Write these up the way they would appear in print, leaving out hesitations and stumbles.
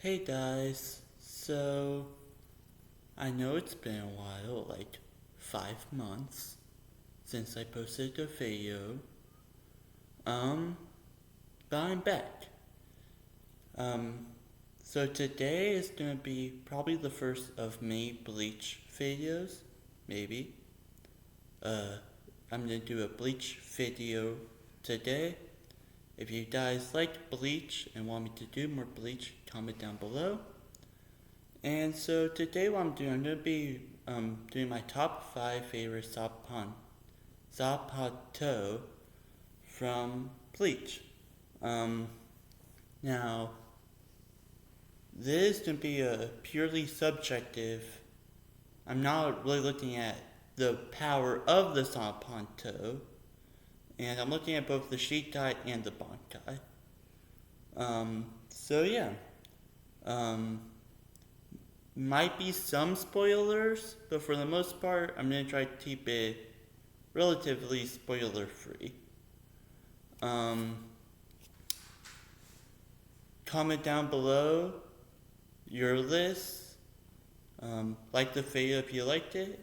Hey guys, so I know it's been a while, like 5 months since I posted a video. Um, but I'm back. Um, so today is gonna be probably the first of many Bleach videos, maybe. Uh, I'm gonna do a Bleach video today. If you guys like Bleach and want me to do more Bleach, comment down below. And so today what I'm going to be doing my top 5 favorite Zapato from Bleach. Um, Now, this is going to be a purely subjective. I'm not really looking at the power of the Zapankuto, and I'm looking at both the Shikai and the Bankai. So yeah. Um, Might be some spoilers, but for the most part, I'm going to try to keep it relatively spoiler free. Um, Comment down below your list, like the video if you liked it,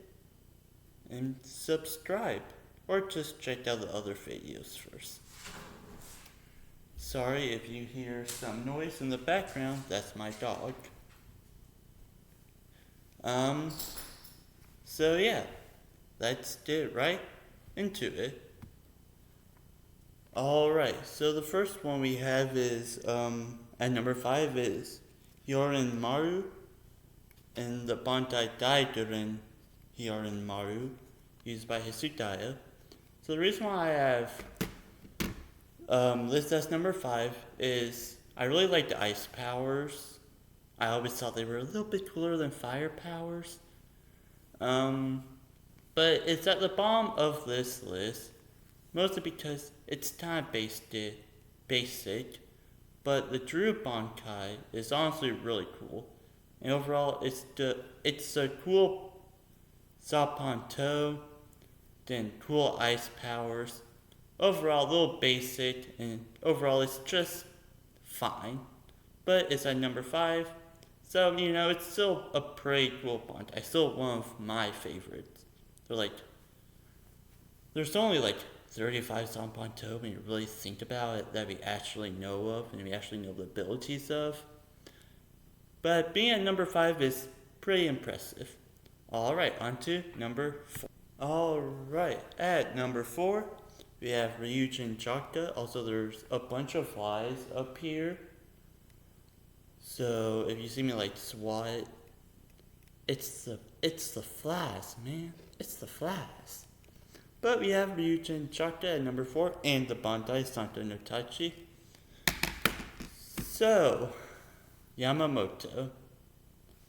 and subscribe, or just check out the other videos first. Sorry if you hear some noise in the background, that's my dog. Um, so yeah, let's get right into it. Alright, so the first one we have is, at number 5 is Hyorin Maru, and the Bantai died during Hyorin Maru, used by Hisudaya. So the reason why I have this as number 5 is I really like the ice powers. I always thought they were a little bit cooler than fire powers. But it's at the bottom of this list, mostly because it's kind of basic, but the Drew Bankai is honestly really cool. And overall, it's a cool Zapanto, then cool ice powers. Overall, a little basic, and overall, it's just fine. But it's at number 5, so it's still a pretty cool Bankai. Still one of my favorites. There's only like 35 Zapanto when you really think about it that we actually know of and we actually know the abilities of. But being at number 5 is pretty impressive. Alright, on to number 4. Alright, at number 4, we have Ryujin Chakra. Also, there's a bunch of flies up here. So, if you see me like swat, it's the flies, man. It's the flies. But we have Ryujin Chakra at number 4 and the Bandai Santo no Tachi. So, Yamamoto,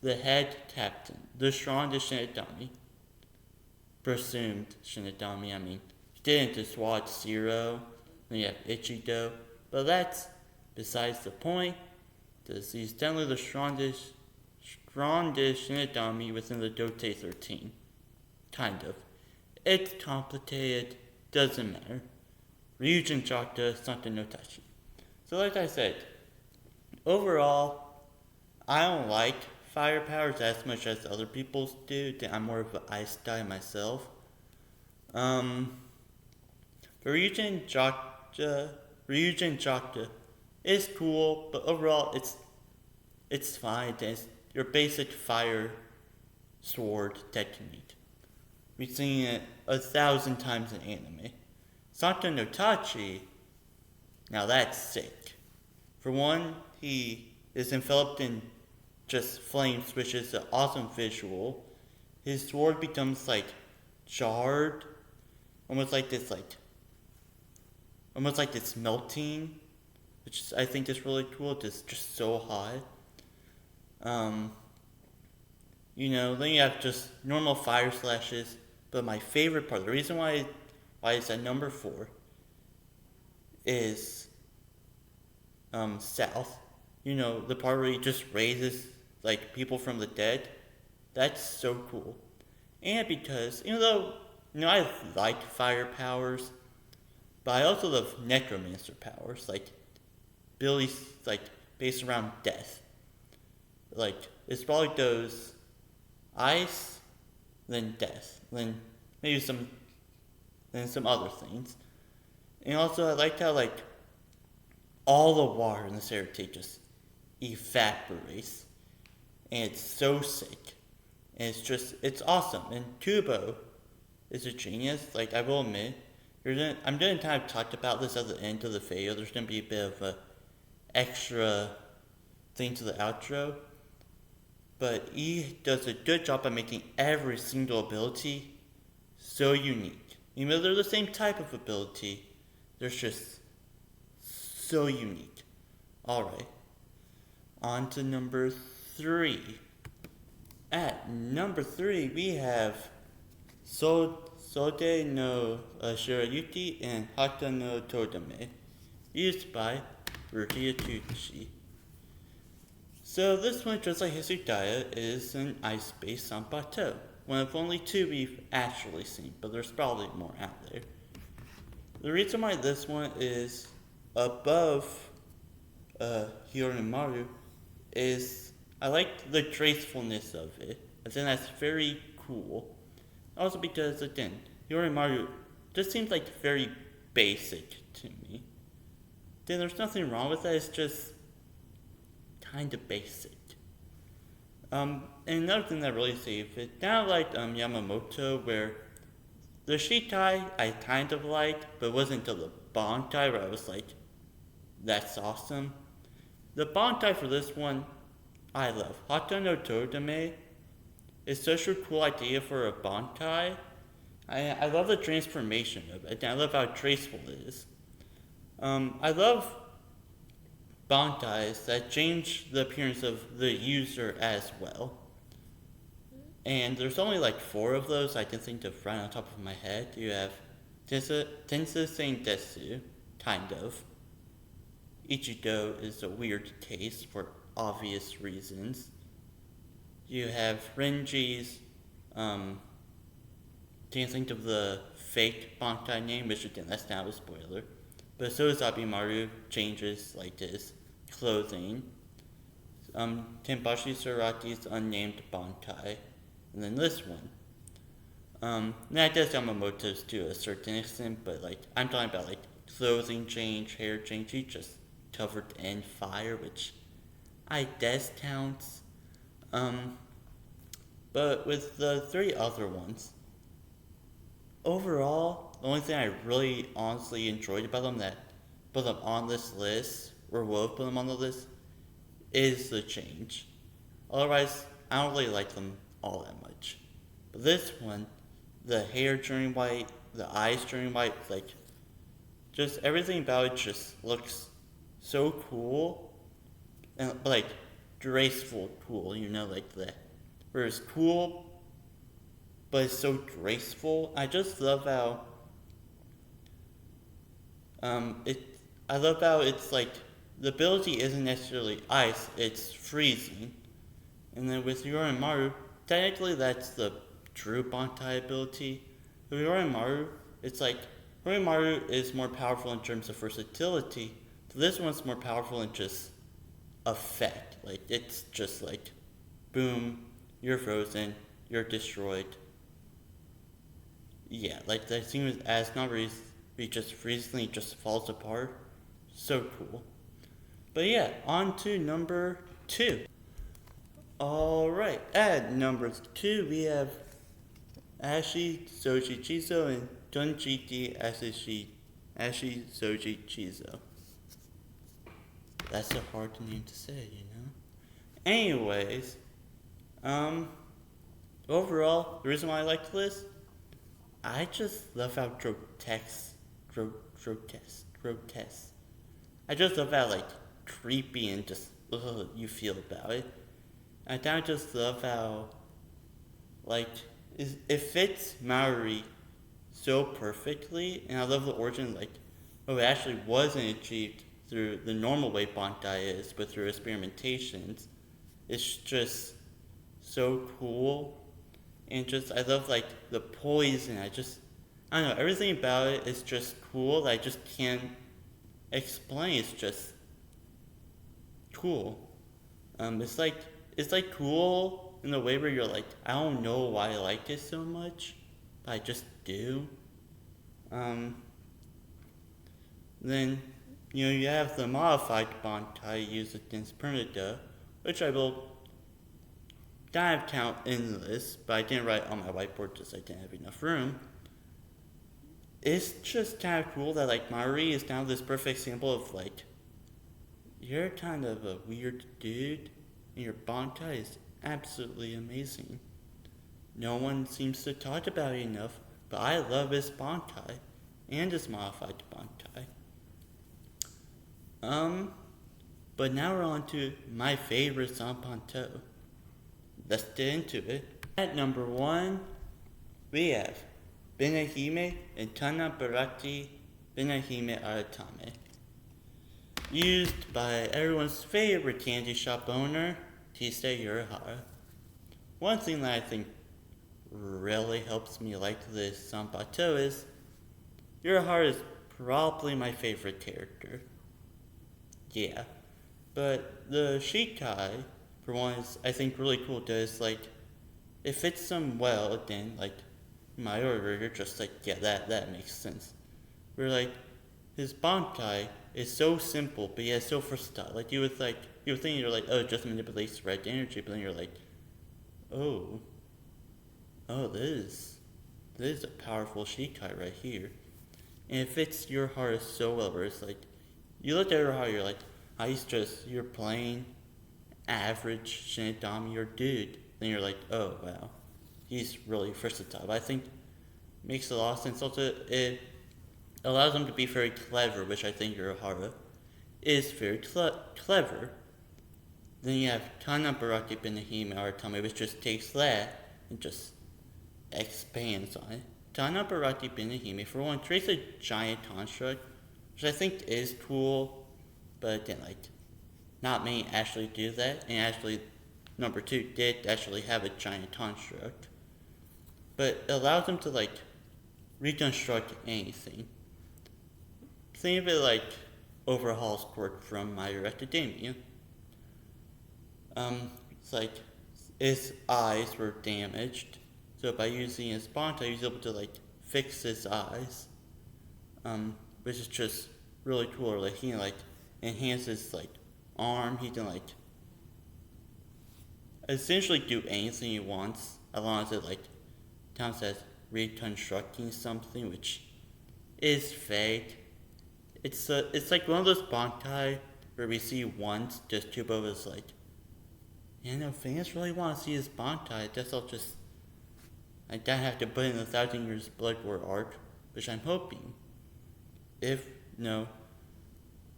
the head captain, the strongest Shinigami, presumed Shinigami, he didn't just watch Zero, then you have Ichigo, but that's besides the point, because he's definitely the strongest Shinigami within the Dote 13. Kind of. It's complicated, doesn't matter. Ryujin Chakra, Santo no Tachi. So like I said, overall, I don't like fire powers as much as other people do. I'm more of an ice guy myself. But Ryujin Chakra is cool, but overall it's fine. It's your basic fire sword technique. We've seen it 1,000 times in anime. Santo no Tachi, now that's sick. For one, he is enveloped in just flames, which is an awesome visual. His sword becomes like charred, almost like this melting, which I think is really cool. It's just so hot. Then you have just normal fire slashes. But my favorite part, the reason why it's at number 4, is South. The part where he just raises like people from the dead. That's so cool. And because even though I like fire powers, but I also love necromancer powers, like Billy's like based around death. like, it's probably those ice, then death, then maybe some other things. And also, I liked how, like, all the water in this area just evaporates. And it's so sick. And it's awesome. And Kubo is a genius. Like, I will admit, I'm going to kind of talk about this at the end of the video. There's going to be a bit of a extra thing to the outro. But he does a good job at making every single ability so unique. Even though they're the same type of ability, they're just so unique. Alright, on to number 3. At number 3, we have Sode no Shirayuki and Hata no Todame, used by Ruki Atuchi. So this one, just like Hisudaya, is an ice-based Zapankuto. One of only 2 we've actually seen, but there's probably more out there. The reason why this one is above Hiyorimaru is I like the gracefulness of it. I think that's very cool. Also because, again, Hiyorimaru just seems like very basic to me. Then there's nothing wrong with that, it's just kind of basic. And another thing that really saved it, not like Yamamoto, where the Shitai I kind of liked, but it wasn't until the Bankai where I was like, that's awesome. The Bankai for this one, I love. Hata no Todame is such a cool idea for a Bankai. I love the transformation of it, and I love how graceful it is. I love Bankais that change the appearance of the user as well. And there's only like 4 of those I can think of right on top of my head. You have Tensa saying Desu, kind of. Ichigo is a weird case for obvious reasons. You have Renji's, can you think of the fake Bankai name, which again, that's not a spoiler. But so is Abimaru, changes like this, clothing. Tenbashi Saraki's unnamed Bankai. And then this one. That does Yamamoto's to a certain extent, but like, I'm talking about like clothing change, hair change, he just covered in fire, which I guess counts. But with the 3 other ones, overall, the only thing I really honestly enjoyed about them that put them on this list, or will put them on the list, is the change. Otherwise, I don't really like them all that much. But this one, the hair turning white, the eyes turning white, like, just everything about it just looks so cool, and like, graceful cool, you know, like that. Where it's cool, but it's so graceful. I just love how I love how it's like the ability isn't necessarily ice, it's freezing. And then with Yorimaru, technically that's the true Bankai ability. With Yorimaru, it's like Yorimaru is more powerful in terms of versatility. So this one's more powerful in just effect. Like it's just like boom, you're frozen, you're destroyed. Yeah, like that scene with Asuna he just freezingly just falls apart. So cool. But yeah, on to number 2. Alright, at number 2 we have Ashi Soji Chizo and Junjiki Ashi Soji Chizo. That's a hard name to say, you know? Anyways, overall, the reason why I like this, I just love how grotesque. I just love how, like, creepy and just, you feel about it. I kind of just love how, like, it fits Maori so perfectly, and I love the origin, like, it actually wasn't achieved through the normal way Bankai is, but through experimentations. It's just so cool, and just, I love, like, the poison, I don't know, everything about it is just cool that I just can't explain. It's just cool. It's like, it's like cool in a way where you're like, I don't know why I like it so much, but I just do. Um, then, you have the modified Bantai used against Permida, which I will kind of count in this, but I didn't write on my whiteboard because I didn't have enough room. It's just kind of cool that, like, Mari is now this perfect example of, like, you're kind of a weird dude, and your Bantai is absolutely amazing. No one seems to talk about it enough, but I love his Bantai, and his modified Bantai. But now we're on to my favorite Zapankuto. Let's get into it. At number 1, we have Benahime and Tana Barati Benahime Aratame. Used by everyone's favorite candy shop owner, Tisei Urahara. One thing that I think really helps me like this Zapankuto is Urahara is probably my favorite character. Yeah. But the Shikai, for one, is I think really cool because, like, it fits them well, then, like, my order, you're just like, yeah, that makes sense. Where, like, his Bantai is so simple, but yet so versatile. Like, you would think you're like, oh, it just manipulates red energy, but then you're like, oh, this is a powerful Shikai right here. And it fits your heart so well, where it's like, you look at your heart, you're like, you're plain, average Shinigami or dude. Then you're like, oh wow, he's really versatile. But I think makes a lot of sense. Also, it allows him to be very clever, which I think Urahara is very clever. Then you have Tana Baraki Benahime Aratame, which just takes that and just expands on it. Tana Baraki Benahime, for one, creates a giant construct, which I think is cool. But then, like, not many actually do that, and actually, number 2 did actually have a giant construct. But it allows them to, like, reconstruct anything. Think of it like Overhaul's quirk from My Hero Academia. It's like, his eyes were damaged, so by using his Bantai, he was able to, like, fix his eyes. Which is just really cool. Like, he, like, enhance his, like, arm. He can, like, essentially do anything he wants, as long as it, like, counts as reconstructing something, which is fake. It's like one of those Bankai where we see once, just Kubo is like, fans really want to see his Bantai. I guess I don't have to put in 1,000 Years Blood War arc, which I'm hoping. If, no,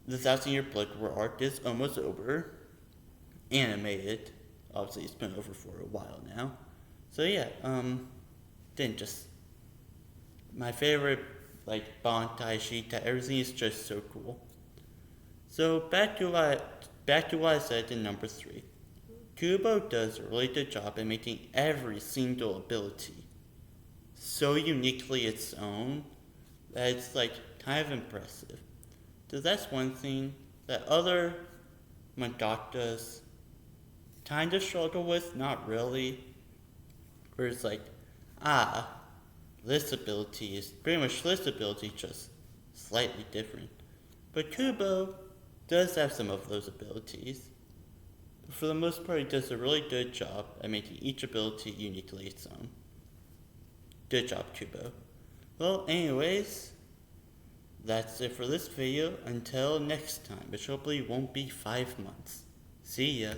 the 1,000-Year Blood War arc is almost over. Animated. Obviously, it's been over for a while now. So yeah, then just my favorite, like, Bantai, Shita, everything is just so cool. So back to what I said in number 3. Kubo does a really good job at making every single ability so uniquely its own that it's, like, kind of impressive. So that's one thing that other mangakas kind of struggle with, not really. Where it's like, this ability is pretty much this ability, just slightly different. But Kubo does have some of those abilities. But for the most part, he does a really good job at making each ability uniquely its own. Good job, Kubo. Well, anyways, that's it for this video. Until next time, which hopefully won't be 5 months. See ya.